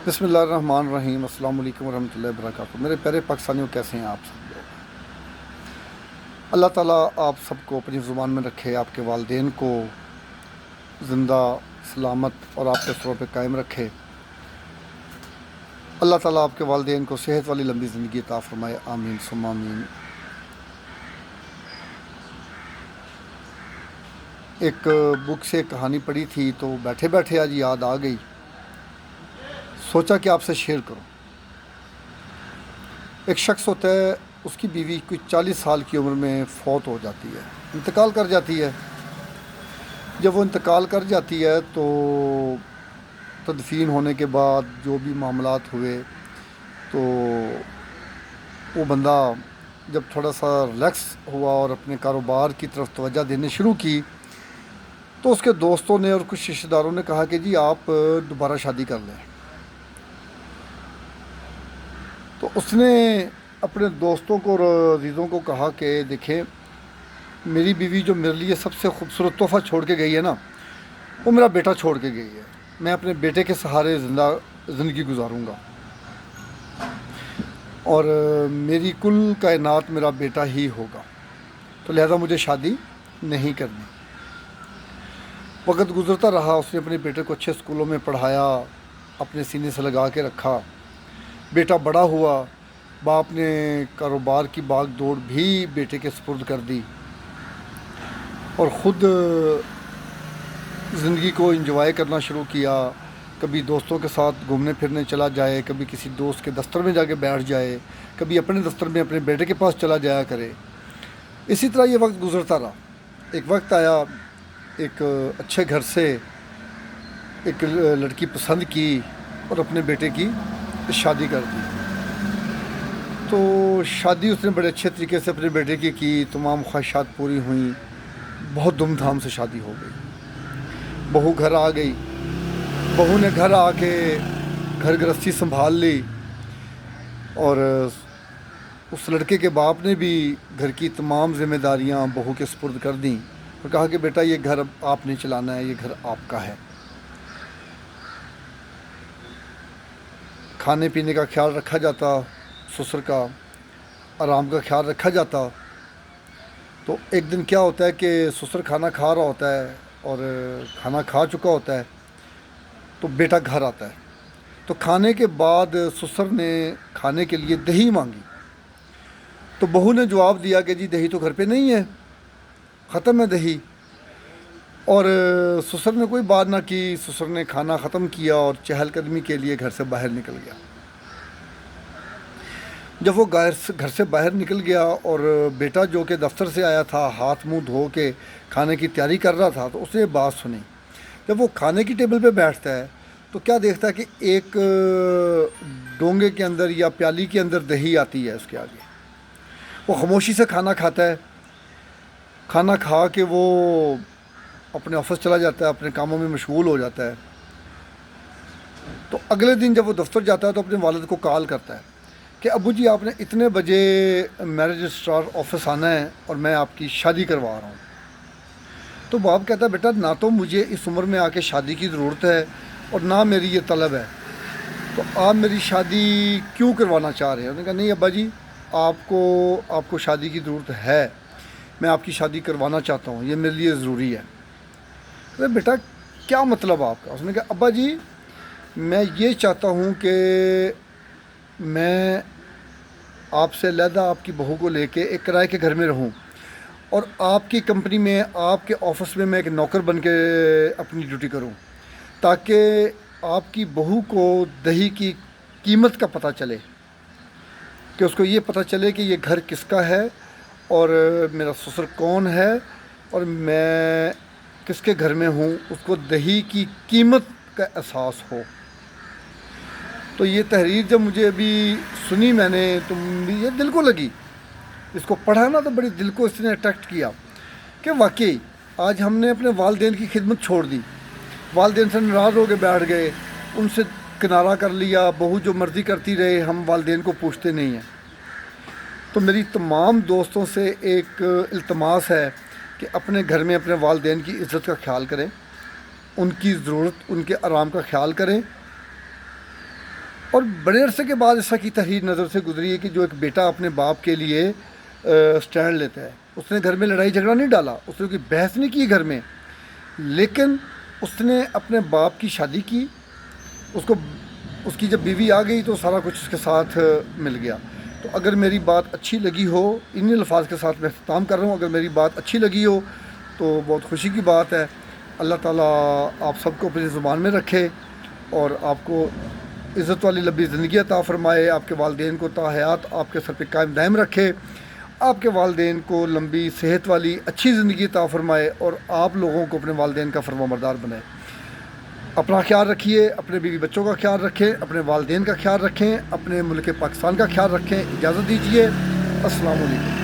بسم اللہ الرحمن الرحیم۔ السلام علیکم ورحمۃ اللہ وبرکاتہ۔ میرے پیارے پاکستانیوں، کیسے ہیں آپ سب لوگ؟ اللہ تعالیٰ آپ سب کو اپنی زبان میں رکھے، آپ کے والدین کو زندہ سلامت اور آپ کے سروں پہ قائم رکھے۔ اللہ تعالیٰ آپ کے والدین کو صحت والی لمبی زندگی عطا فرمائے، آمین ثم آمین۔ ایک بک سے کہانی پڑھی تھی تو بیٹھے بیٹھے آج یاد آ گئی، سوچا کہ آپ سے شیئر کروں۔ ایک شخص ہوتا ہے، اس کی بیوی کوئی 40 سال کی عمر میں فوت ہو جاتی ہے، انتقال کر جاتی ہے۔ جب وہ انتقال کر جاتی ہے تو تدفین ہونے کے بعد جو بھی معاملات ہوئے تو وہ بندہ جب تھوڑا سا ریلیکس ہوا اور اپنے کاروبار کی طرف توجہ دینے شروع کی تو اس کے دوستوں نے اور کچھ رشتہ داروں نے کہا کہ جی آپ دوبارہ شادی کر لیں۔ تو اس نے اپنے دوستوں کو اور عزیزوں کو کہا کہ دیکھیں، میری بیوی جو میرے لیے سب سے خوبصورت تحفہ چھوڑ کے گئی ہے نا، وہ میرا بیٹا چھوڑ کے گئی ہے۔ میں اپنے بیٹے کے سہارے زندگی گزاروں گا، اور میری کل کائنات میرا بیٹا ہی ہوگا، تو لہذا مجھے شادی نہیں کرنی۔ وقت گزرتا رہا، اس نے اپنے بیٹے کو اچھے اسکولوں میں پڑھایا، اپنے سینے سے لگا کے رکھا۔ بیٹا بڑا ہوا، باپ نے کاروبار کی باغ دوڑ بھی بیٹے کے سپرد کر دی اور خود زندگی کو انجوائے کرنا شروع کیا۔ کبھی دوستوں کے ساتھ گھومنے پھرنے چلا جائے، کبھی کسی دوست کے دفتر میں جا کے بیٹھ جائے، کبھی اپنے دفتر میں اپنے بیٹے کے پاس چلا جایا کرے۔ اسی طرح یہ وقت گزرتا رہا۔ ایک وقت آیا، ایک اچھے گھر سے ایک لڑکی پسند کی اور اپنے بیٹے کی شادی کر دی۔ تو شادی اس نے بڑے اچھے طریقے سے اپنے بیٹے کی تمام خواہشات پوری ہوئیں، بہت دھوم دھام سے شادی ہو گئی۔ بہو گھر آ گئی، بہو نے گھر آ کے گھر گرہستی سنبھال لی، اور اس لڑکے کے باپ نے بھی گھر کی تمام ذمہ داریاں بہو کے سپرد کر دیں اور کہا کہ بیٹا یہ گھر اب آپ نے چلانا ہے، یہ گھر آپ کا ہے۔ کھانے پینے کا خیال رکھا جاتا، سسر کا آرام کا خیال رکھا جاتا۔ تو ایک دن کیا ہوتا ہے کہ سسر کھانا کھا رہا ہوتا ہے اور کھانا کھا چکا ہوتا ہے تو بیٹا گھر آتا ہے۔ تو کھانے کے بعد سسر نے کھانے کے لیے دہی مانگی، تو بہو نے جواب دیا کہ جی دہی تو گھر پہ نہیں ہے، ختم ہے دہی۔ اور سسر نے کوئی بات نہ کی، سسر نے کھانا ختم کیا اور چہل قدمی کے لیے گھر سے باہر نکل گیا۔ جب وہ گھر سے باہر نکل گیا اور بیٹا جو کہ دفتر سے آیا تھا ہاتھ منہ دھو کے کھانے کی تیاری کر رہا تھا، تو اس نے بات سنی۔ جب وہ کھانے کی ٹیبل پہ بیٹھتا ہے تو کیا دیکھتا ہے کہ ایک ڈونگے کے اندر یا پیالی کے اندر دہی آتی ہے اس کے آگے۔ وہ خاموشی سے کھانا کھاتا ہے۔ کھانا کھا کے وہ اپنے آفس چلا جاتا ہے، اپنے کاموں میں مشغول ہو جاتا ہے۔ تو اگلے دن جب وہ دفتر جاتا ہے تو اپنے والد کو کال کرتا ہے کہ ابو جی آپ نے اتنے بجے میرج رجسٹرار آفس آنا ہے اور میں آپ کی شادی کروا رہا ہوں۔ تو باپ کہتا ہے بیٹا نہ تو مجھے اس عمر میں آ کے شادی کی ضرورت ہے اور نہ میری یہ طلب ہے، تو آپ میری شادی کیوں کروانا چاہ رہے ہیں؟ انہوں نے کہا نہیں ابا جی، آپ کو شادی کی ضرورت ہے، میں آپ کی شادی کروانا چاہتا ہوں، یہ میرے لیے ضروری ہے۔ ارے بیٹا کیا مطلب آپ کا؟ اس نے کہا ابا جی میں یہ چاہتا ہوں کہ میں آپ سے علیحدہ آپ کی بہو کو لے کے ایک کرائے کے گھر میں رہوں، اور آپ کی کمپنی میں آپ کے آفس میں میں ایک نوکر بن کے اپنی ڈیوٹی کروں، تاکہ آپ کی بہو کو دہی کی قیمت کا پتہ چلے، کہ اس کو یہ پتہ چلے کہ یہ گھر کس کا ہے اور میرا سسر کون ہے اور میں کس کے گھر میں ہوں، اس کو دہی کی قیمت کا احساس ہو۔ تو یہ تحریر جب مجھے ابھی سنی میں نے تو یہ دل کو لگی، اس کو پڑھا نا تو بڑی دل کو اس نے اٹریکٹ کیا کہ واقعی آج ہم نے اپنے والدین کی خدمت چھوڑ دی، والدین سے ناراض ہو کے بیٹھ گئے، ان سے کنارہ کر لیا، بہو جو مرضی کرتی رہے، ہم والدین کو پوچھتے نہیں ہیں۔ تو میری تمام دوستوں سے ایک التماس ہے کہ اپنے گھر میں اپنے والدین کی عزت کا خیال کریں، ان کی ضرورت، ان کے آرام کا خیال کریں، اور بڑے عرصے کے بعد ایسا کی تحریر نظر سے گزری ہے کہ جو ایک بیٹا اپنے باپ کے لیے سٹینڈ لیتا ہے. اس نے گھر میں لڑائی جھگڑا نہیں ڈالا, اس نے کوئی بحث نہیں کی گھر میں, لیکن اس نے اپنے باپ کی شادی کی. اس کی جب بیوی آ گئی تو سارا کچھ اس کے ساتھ مل گیا. تو اگر میری بات اچھی لگی ہو, انہی الفاظ کے ساتھ میں اختتام کر رہا ہوں, اگر میری بات اچھی لگی ہو تو بہت خوشی کی بات ہے. اللہ تعالیٰ آپ سب کو اپنی زبان میں رکھے اور آپ کو عزت والی لمبی زندگی عطا فرمائے. آپ کے والدین کو تا حیات آپ کے سر پہ قائم دائم رکھے. آپ کے والدین کو لمبی صحت والی اچھی زندگی عطا فرمائے اور آپ لوگوں کو اپنے والدین کا فرمانبردار بنائے. اپنا خیال رکھیے, اپنے بیوی بچوں کا خیال رکھیں, اپنے والدین کا خیال رکھیں, اپنے ملک پاکستان کا خیال رکھیں. اجازت دیجیے. السلام علیکم.